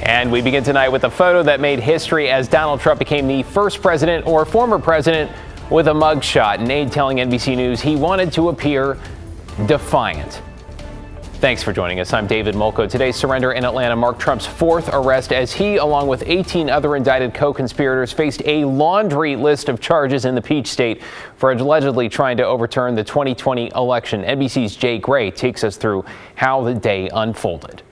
And we begin tonight with a photo that made history as Donald Trump became the first president or former president with a mugshot. An aide telling NBC News he wanted to appear defiant. Thanks for joining us. I'm David Molko. Today's surrender in Atlanta marked Trump's fourth arrest as he, along with 18 other indicted co-conspirators, faced a laundry list of charges in the Peach State for allegedly trying to overturn the 2020 election. NBC's Jay Gray takes us through how the day unfolded.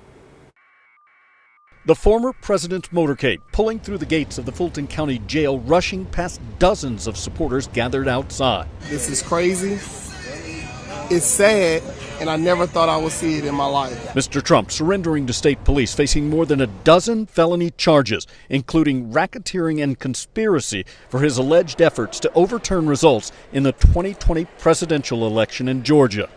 The former president's motorcade pulling through the gates of the Fulton County Jail, rushing past dozens of supporters gathered outside. This is crazy. It's sad, and I never thought I would see it in my life. Mr. Trump surrendering to state police, facing more than a dozen felony charges, including racketeering and conspiracy for his alleged efforts to overturn results in the 2020 presidential election in Georgia.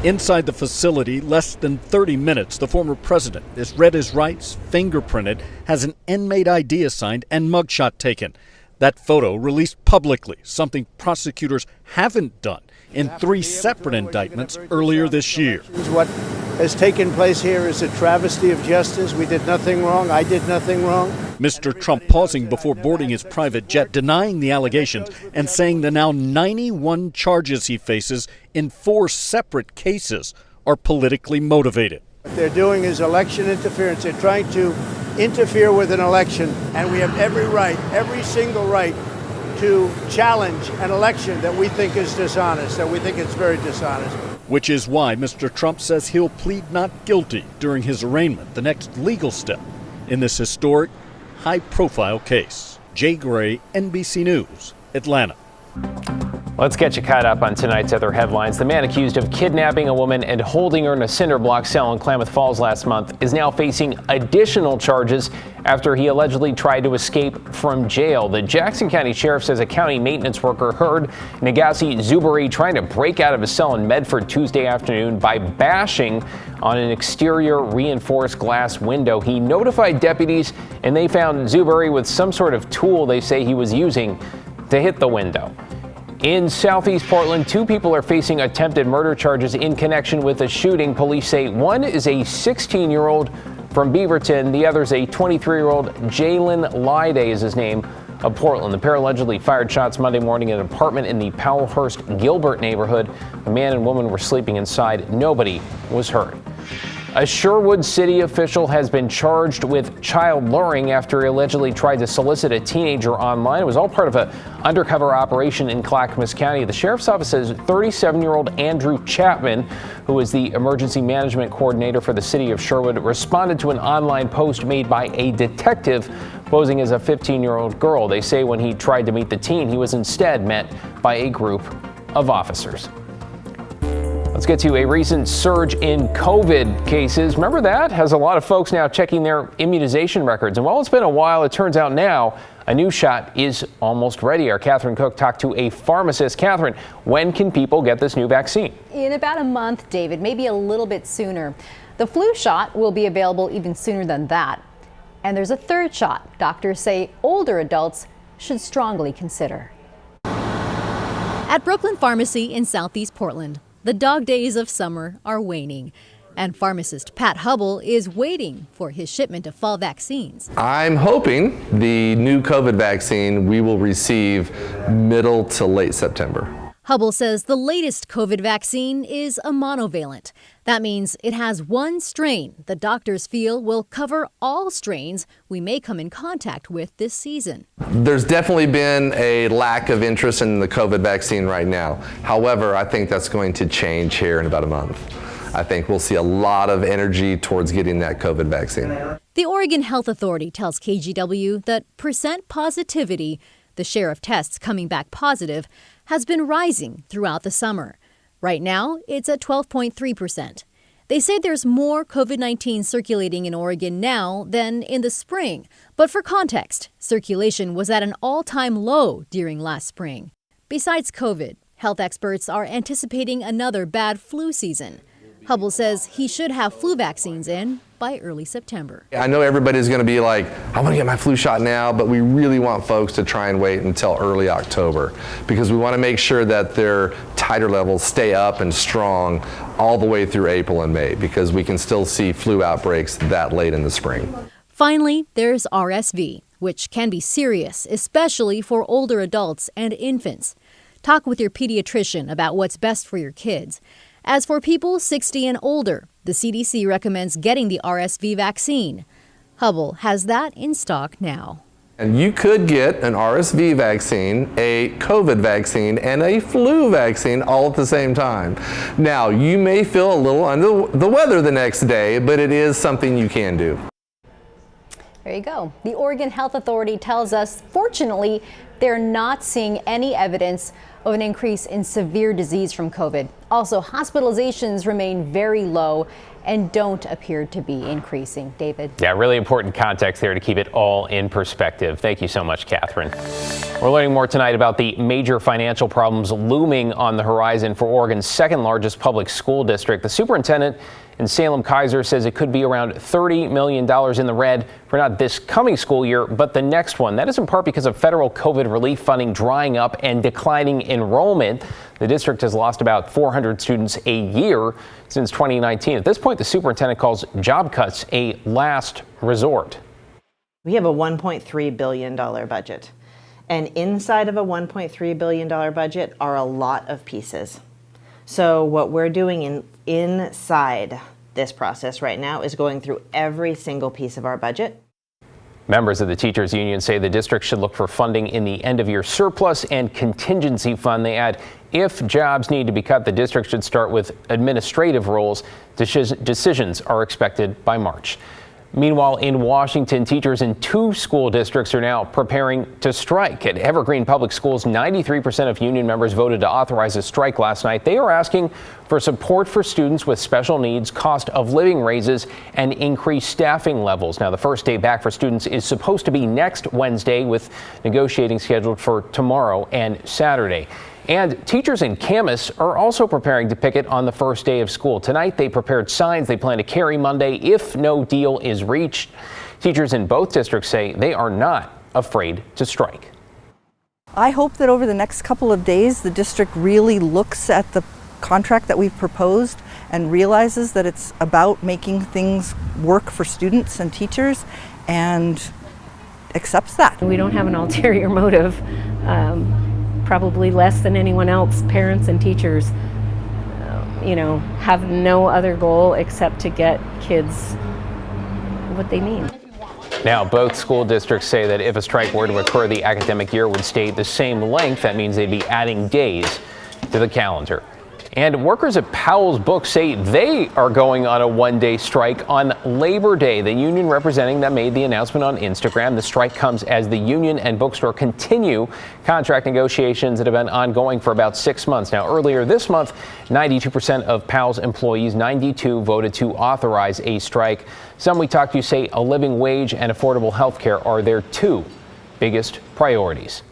Inside the facility, less than 30 minutes, the former president is read his rights, fingerprinted, has an inmate ID assigned, and mugshot taken. That photo released publicly, something prosecutors haven't done in 3 separate indictments earlier this year. What has taken place here is a travesty of justice. We did nothing wrong. I did nothing wrong. Mr. Trump pausing before boarding his private jet, denying the allegations and saying the now 91 charges he faces in 4 separate cases are politically motivated. What they're doing is election interference. They're trying to interfere with an election, and we have every right, every single right, to challenge an election that we think is dishonest, that we think is very dishonest. Which is why Mr. Trump says he'll plead not guilty during his arraignment, the next legal step in this historic, high-profile case. Jay Gray, NBC News, Atlanta. Let's get you caught up on tonight's other headlines. The man accused of kidnapping a woman and holding her in a cinder block cell in Klamath Falls last month is now facing additional charges after he allegedly tried to escape from jail. The Jackson County Sheriff says a county maintenance worker heard Nagasi Zuberi trying to break out of his cell in Medford Tuesday afternoon by bashing on an exterior reinforced glass window. He notified deputies and they found Zuberi with some sort of tool they say he was using to hit the window. In Southeast Portland, 2 people are facing attempted murder charges in connection with a shooting. Police say one is a 16-year-old from Beaverton. The other is a 23-year-old. Jalen Lyday is his name, of Portland. The pair allegedly fired shots Monday morning in an apartment in the Powellhurst Gilbert neighborhood. A man and woman were sleeping inside. Nobody was hurt. A Sherwood City official has been charged with child luring after he allegedly tried to solicit a teenager online. It was all part of an undercover operation in Clackamas County. The sheriff's office says 37-year-old Andrew Chapman, who is the emergency management coordinator for the city of Sherwood, responded to an online post made by a detective posing as a 15-year-old girl. They say when he tried to meet the teen, he was instead met by a group of officers. Let's get to a recent surge in COVID cases. Remember that? Has a lot of folks now checking their immunization records. And while it's been a while, it turns out now a new shot is almost ready. Our Catherine Cook talked to a pharmacist. Catherine, when can people get this new vaccine? In about a month, David, maybe a little bit sooner. The flu shot will be available even sooner than that. And there's a third shot doctors say older adults should strongly consider. At Brooklyn Pharmacy in Southeast Portland, the dog days of summer are waning, and pharmacist Pat Hubble is waiting for his shipment of fall vaccines. I'm hoping the new COVID vaccine we will receive middle to late September. Hubble says the latest COVID vaccine is a monovalent. That means it has one strain the doctors feel will cover all strains we may come in contact with this season. There's definitely been a lack of interest in the COVID vaccine right now. However, I think that's going to change here in about a month. I think we'll see a lot of energy towards getting that COVID vaccine. The Oregon Health Authority tells KGW that percent positivity, the share of tests coming back positive, has been rising throughout the summer. Right now, it's at 12.3%. They say there's more COVID-19 circulating in Oregon now than in the spring. But for context, circulation was at an all-time low during last spring. Besides COVID, health experts are anticipating another bad flu season. Hubble says he should have flu vaccines in by early September. I know everybody's going to be like, I want to get my flu shot now, but we really want folks to try and wait until early October because we want to make sure that their titer levels stay up and strong all the way through April and May because we can still see flu outbreaks that late in the spring. Finally, there's RSV, which can be serious, especially for older adults and infants. Talk with your pediatrician about what's best for your kids. As for people 60 and older, the CDC recommends getting the RSV vaccine. Hubble has that in stock now. And you could get an RSV vaccine, a COVID vaccine, and a flu vaccine all at the same time. Now, you may feel a little under the weather the next day, but it is something you can do. There you go. The Oregon Health Authority tells us, fortunately, they're not seeing any evidence of an increase in severe disease from COVID. Also, hospitalizations remain very low and don't appear to be increasing. David? Yeah, really important context there to keep it all in perspective. Thank you so much, Catherine. We're learning more tonight about the major financial problems looming on the horizon for Oregon's second largest public school district. The superintendent in Salem-Keizer says it could be around $30 million in the red for not this coming school year, but the next one. That is in part because of federal COVID relief funding drying up and declining enrollment. The district has lost about 400 students a year since 2019. At this point, the superintendent calls job cuts a last resort. We have a $1.3 billion budget. And inside of a $1.3 billion budget are a lot of pieces. So what we're doing inside this process right now is going through every single piece of our budget. Members of the teachers union say the district should look for funding in the end of year surplus and contingency fund. They add, if jobs need to be cut, the district should start with administrative roles. Decisions are expected by March. Meanwhile, in Washington, teachers in 2 school districts are now preparing to strike. At Evergreen Public Schools, 93% of union members voted to authorize a strike last night. They are asking for support for students with special needs, cost of living raises, and increased staffing levels. Now, the first day back for students is supposed to be next Wednesday, with negotiating scheduled for tomorrow and Saturday. And teachers in Camas are also preparing to picket on the first day of school. Tonight, they prepared signs they plan to carry Monday if no deal is reached. Teachers in both districts say they are not afraid to strike. I hope that over the next couple of days, the district really looks at the contract that we've proposed and realizes that it's about making things work for students and teachers and accepts that. We don't have an ulterior motive. Probably less than anyone else. Parents and teachers, have no other goal except to get kids what they need. Now, both school districts say that if a strike were to occur, the academic year would stay the same length. That means they'd be adding days to the calendar. And workers at Powell's Books say they are going on a one-day strike on Labor Day. The union representing them made the announcement on Instagram. The strike comes as the union and bookstore continue contract negotiations that have been ongoing for about 6 months. Now, earlier this month, 92% of Powell's employees, 92, voted to authorize a strike. Some we talked to say a living wage and affordable health care are their 2 biggest priorities.